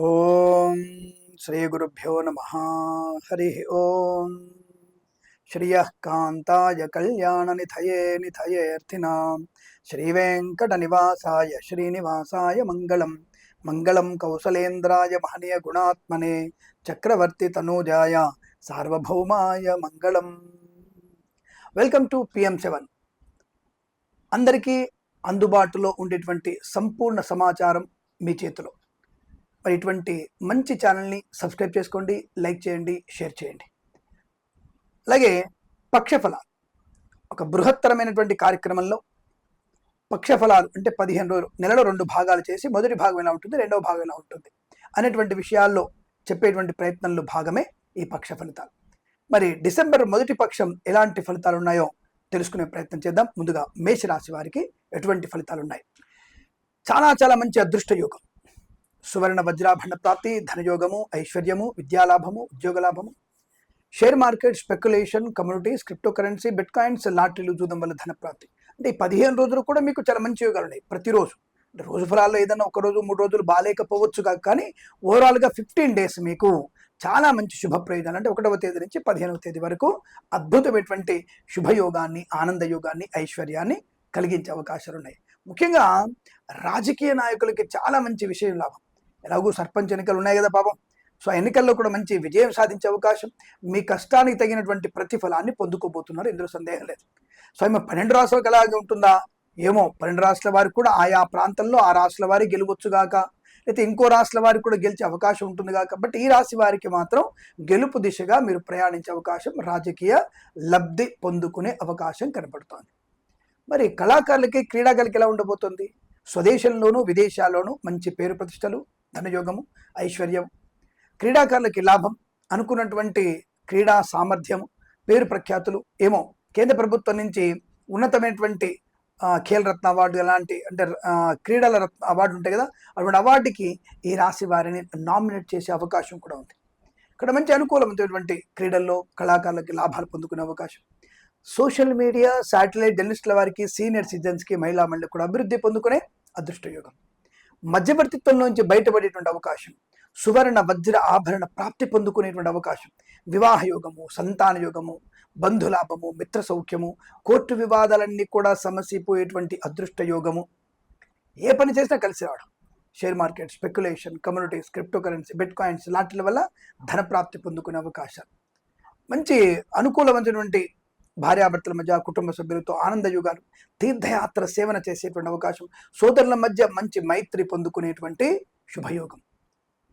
ఓం శ్రీ గురుభ్యో నమ. హరి ఓం. శ్రియః కాంతాయ కళ్యాణ నిధయే నిధయేర్థినాం శ్రీ వెంకట నివాసాయ శ్రీనివాసాయ మంగళం. మంగళం కౌసలేంద్రాయ మహనీయ గుణాత్మనే చక్రవర్తి తనూజాయ సార్వభౌమాయ మంగళం. Welcome to PM7. అందరికీ అందుబాటులో ఉండేటువంటి సంపూర్ణ సమాచారం మీ చేతిలో. మరి ఇటువంటి మంచి ఛానల్ని సబ్స్క్రైబ్ చేసుకోండి, లైక్ చేయండి, షేర్ చేయండి. అలాగే పక్షఫలాలు ఒక బృహత్తరమైనటువంటి కార్యక్రమంలో పక్షఫలాలు అంటే 15 రోజులు, నెలలో 2 భాగాలు చేసి మొదటి భాగం ఎలా ఉంటుంది, రెండవ భాగం ఎలా ఉంటుంది అనేటువంటి విషయాల్లో చెప్పేటువంటి ప్రయత్నంలో భాగమే ఈ పక్ష ఫలితాలు. మరి డిసెంబర్ మొదటి పక్షం ఎలాంటి ఫలితాలు ఉన్నాయో తెలుసుకునే ప్రయత్నం చేద్దాం. ముందుగా మేషరాశి వారికి ఎటువంటి ఫలితాలు ఉన్నాయి? చాలా మంచి అదృష్ట యోగం, సువర్ణ వజ్రాభరణ ప్రాప్తి, ధనయోగము, ఐశ్వర్యము, విద్యాలాభము, ఉద్యోగ లాభము, share market, speculation, communities, cryptocurrency, bitcoins, లాటరీలు చూడడం వల్ల ధన ప్రాప్తి. అంటే ఈ 15 రోజులు కూడా మీకు చాలా మంచి యోగాలు ఉన్నాయి. ప్రతిరోజు అంటే రోజు ఫలాల్లో ఏదైనా 1 రోజు 3 రోజులు బాగాలేకపోవచ్చు, కానీ ఓవరాల్గా 15 డేస్ మీకు చాలా మంచి శుభ ప్రయోజనాలు. అంటే 1వ తేదీ నుంచి 15వ తేదీ వరకు అద్భుతమైనటువంటి శుభయోగాన్ని, ఆనంద యోగాన్ని, ఐశ్వర్యాన్ని కలిగించే అవకాశాలు ఉన్నాయి. ముఖ్యంగా రాజకీయ నాయకులకి చాలా మంచి విషయం లాభం. ఎలాగూ సర్పంచ్ ఎన్నికలు ఉన్నాయి కదా పాపం. సో ఆ ఎన్నికల్లో కూడా మంచి విజయం సాధించే అవకాశం, మీ కష్టానికి తగినటువంటి ప్రతిఫలాన్ని పొందుకోబోతున్నారు, ఇందులో సందేహం లేదు. సో ఆమె 12 రాష్ట్రాలకు అలాగే ఉంటుందా ఏమో, 12 రాష్ట్రాల వారికి కూడా ఆయా ప్రాంతంలో ఆ రాష్ట్రాల వారికి గెలువచ్చుగాక, అయితే ఇంకో రాష్ట్రాల వారికి కూడా గెలిచే అవకాశం ఉంటుంది కాక. బట్ ఈ రాశి వారికి మాత్రం గెలుపు దిశగా మీరు ప్రయాణించే అవకాశం, రాజకీయ లబ్ధి పొందుకునే అవకాశం కనపడుతోంది. మరి కళాకారులకి, క్రీడాకారులకి ఎలా ఉండబోతుంది? స్వదేశంలోనూ విదేశాల్లోనూ మంచి పేరు ప్రతిష్టలు, ధనయోగము, ఐశ్వర్యం, క్రీడాకారులకి లాభం, అనుకున్నటువంటి క్రీడా సామర్థ్యము, పేరు ప్రఖ్యాతులు. ఏమో కేంద్ర ప్రభుత్వం నుంచి ఉన్నతమైనటువంటి ఖేల్ రత్న అవార్డు అలాంటి, అంటే క్రీడల రత్న అవార్డు ఉంటాయి కదా, అటువంటి అవార్డుకి ఈ రాశి వారిని నామినేట్ చేసే అవకాశం కూడా ఉంది. ఇక్కడ మంచి అనుకూలమైనటువంటి క్రీడల్లో కళాకారులకి లాభాలు పొందుకునే అవకాశం. సోషల్ మీడియా, శాటిలైట్ జర్నలిస్టుల వారికి, సీనియర్ సిటిజన్స్కి, మహిళా మండలికి కూడా అభివృద్ధి పొందుకునే అదృష్ట యోగం. మధ్యవర్తిత్వం నుంచి బయటపడేటువంటి అవకాశం, సువర్ణ వజ్ర ఆభరణ ప్రాప్తి పొందుకునేటువంటి అవకాశం, వివాహ యోగము, సంతాన యోగము, బంధులాభము, మిత్ర సౌఖ్యము, కోర్టు వివాదాలన్నీ కూడా సమసిపోయేటువంటి అదృష్ట యోగము. ఏ పని చేసినా కలిసి రావడం, share market, speculation, communities, cryptocurrency, bit coins లాంటి వల్ల ధన ప్రాప్తి పొందుకునే అవకాశాలు. మంచి అనుకూలమైనటువంటి భార్యాభర్తల మధ్య, కుటుంబ సభ్యులతో ఆనంద యుగాలు, తీర్థయాత్ర సేవన చేసేటువంటి అవకాశం, సోదరుల మధ్య మంచి మైత్రి పొందుకునేటువంటి శుభయోగం.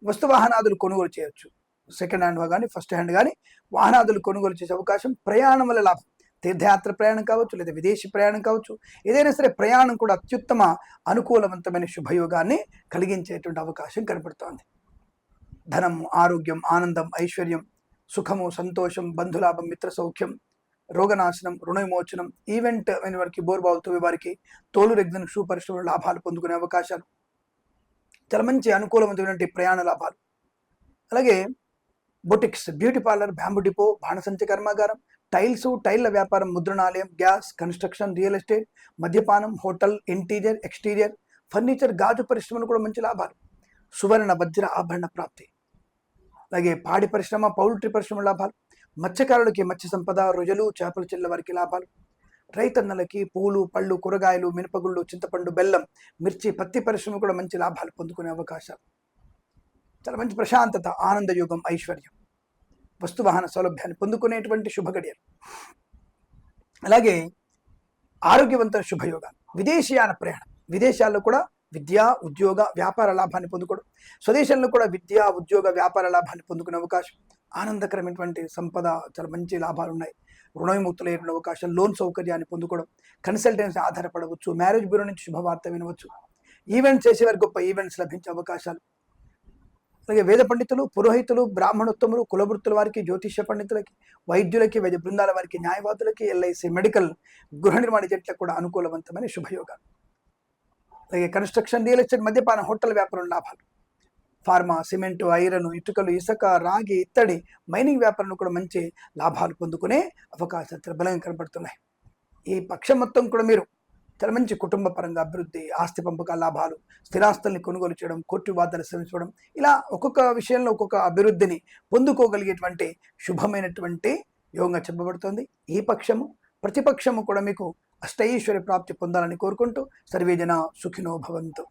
వస్తు వాహనాదులు కొనుగోలు చేయొచ్చు, సెకండ్ హ్యాండ్ కానీ ఫస్ట్ హ్యాండ్ కానీ వాహనాదులు కొనుగోలు చేసే అవకాశం. ప్రయాణం వల్ల లాభం, తీర్థయాత్ర ప్రయాణం కావచ్చు, లేదా విదేశీ ప్రయాణం కావచ్చు, ఏదైనా సరే ప్రయాణం కూడా అత్యుత్తమ అనుకూలవంతమైన శుభయోగాన్ని కలిగించేటువంటి అవకాశం కనపడుతోంది. ధనం, ఆరోగ్యం, ఆనందం, ఐశ్వర్యం, సుఖము, సంతోషం, బంధులాభం, మిత్ర సౌఖ్యం, రోగనాశనం, రుణ విమోచనం, ఈవెంట్ అయిన వారికి, బోర్బావులు తవ్వే వారికి, తోలు రెగ్జన్ షూ పరిశ్రమలో లాభాలు పొందుకునే అవకాశాలు, చాలా మంచి అనుకూలమైనటువంటి ప్రయాణ లాభాలు. అలాగే boutiques, beauty parlour, bamboo depot, బాణసంచ కర్మాగారం, టైల్స్, టైళ్ల వ్యాపారం, ముద్రణాలయం, గ్యాస్, కన్స్ట్రక్షన్, రియల్ ఎస్టేట్, మద్యపానం, హోటల్, ఇంటీరియర్, ఎక్స్టీరియర్, ఫర్నిచర్, గాజు పరిశ్రమలు కూడా మంచి లాభాలు. సువర్ణ వజ్ర ఆభరణ ప్రాప్తి. అలాగే పాడి పరిశ్రమ, పౌల్ట్రీ పరిశ్రమ లాభాలు. మత్స్యకారులకి మత్స్య సంపద, రొయ్యలు, చేపల చెల్ల వారికి లాభాలు. రైతన్నలకి పూలు, పళ్ళు, కూరగాయలు, మినపగుళ్ళు, చింతపండు, బెల్లం, మిర్చి, పత్తి పరిశ్రమ కూడా మంచి లాభాలు పొందుకునే అవకాశాలు. చాలా మంచి ప్రశాంతత, ఆనంద యోగం, ఐశ్వర్యం, వస్తు వాహన సౌలభ్యాన్ని పొందుకునేటువంటి శుభగడియలు. అలాగే ఆరోగ్యవంతమైన శుభయోగాలు, విదేశీయాన ప్రయాణం, విదేశాల్లో కూడా విద్యా, ఉద్యోగ, వ్యాపార లాభాన్ని పొందుకోవడం, స్వదేశంలో కూడా విద్యా, ఉద్యోగ, వ్యాపార లాభాన్ని పొందుకునే అవకాశం. ఆనందకరమైనటువంటి సంపద, చాలా మంచి లాభాలు ఉన్నాయి. రుణ విముక్తులైన అవకాశం, లోన్ సౌకర్యాన్ని పొందుకోవడం, కన్సల్టెన్సీ ఆధారపడవచ్చు, మ్యారేజ్ బ్యూరో నుంచి శుభవార్త వినవచ్చు, ఈవెంట్స్ చేసేవారికి గొప్ప ఈవెంట్స్ లభించే అవకాశాలు. అలాగే వేద పండితులు, పురోహితులు, బ్రాహ్మణోత్తములు, కులవృత్తుల వారికి, జ్యోతిష్య పండితులకి, వైద్యులకి, వైద్య బృందాల వారికి, న్యాయవాదులకి, LIC, మెడికల్, గృహ నిర్మాణ జట్లకు కూడా అనుకూలవంతమైన శుభయోగాలు. అలాగే కన్స్ట్రక్షన్, రియల్ ఎస్టేట్, మద్యపాన, హోటల్ వ్యాపారం లాభాలు. ఫార్మా, సిమెంటు, ఐరన్, ఇటుకలు, ఇసుక, రాగి, ఇత్తడి, మైనింగ్ వ్యాపారంలో కూడా మంచి లాభాలు పొందుకునే అవకాశాలు బలంగా కనబడుతున్నాయి. ఈ పక్షం మొత్తం కూడా మీరు చాలా మంచి కుటుంబ పరంగా అభివృద్ధి, ఆస్తి పంపక లాభాలు, స్థిరాస్తుల్ని కొనుగోలు చేయడం, కోర్టు వాదన శ్రమించడం, ఇలా ఒక్కొక్క విషయంలో ఒక్కొక్క అభివృద్ధిని పొందుకోగలిగేటువంటి శుభమైనటువంటి యోగంగా చెప్పబడుతుంది. ఈ పక్షము ప్రతిపక్షము కూడా మీకు అష్టైశ్వర్య ప్రాప్తి పొందాలని కోరుకుంటూ సర్వే జన సుఖినో భవంతు.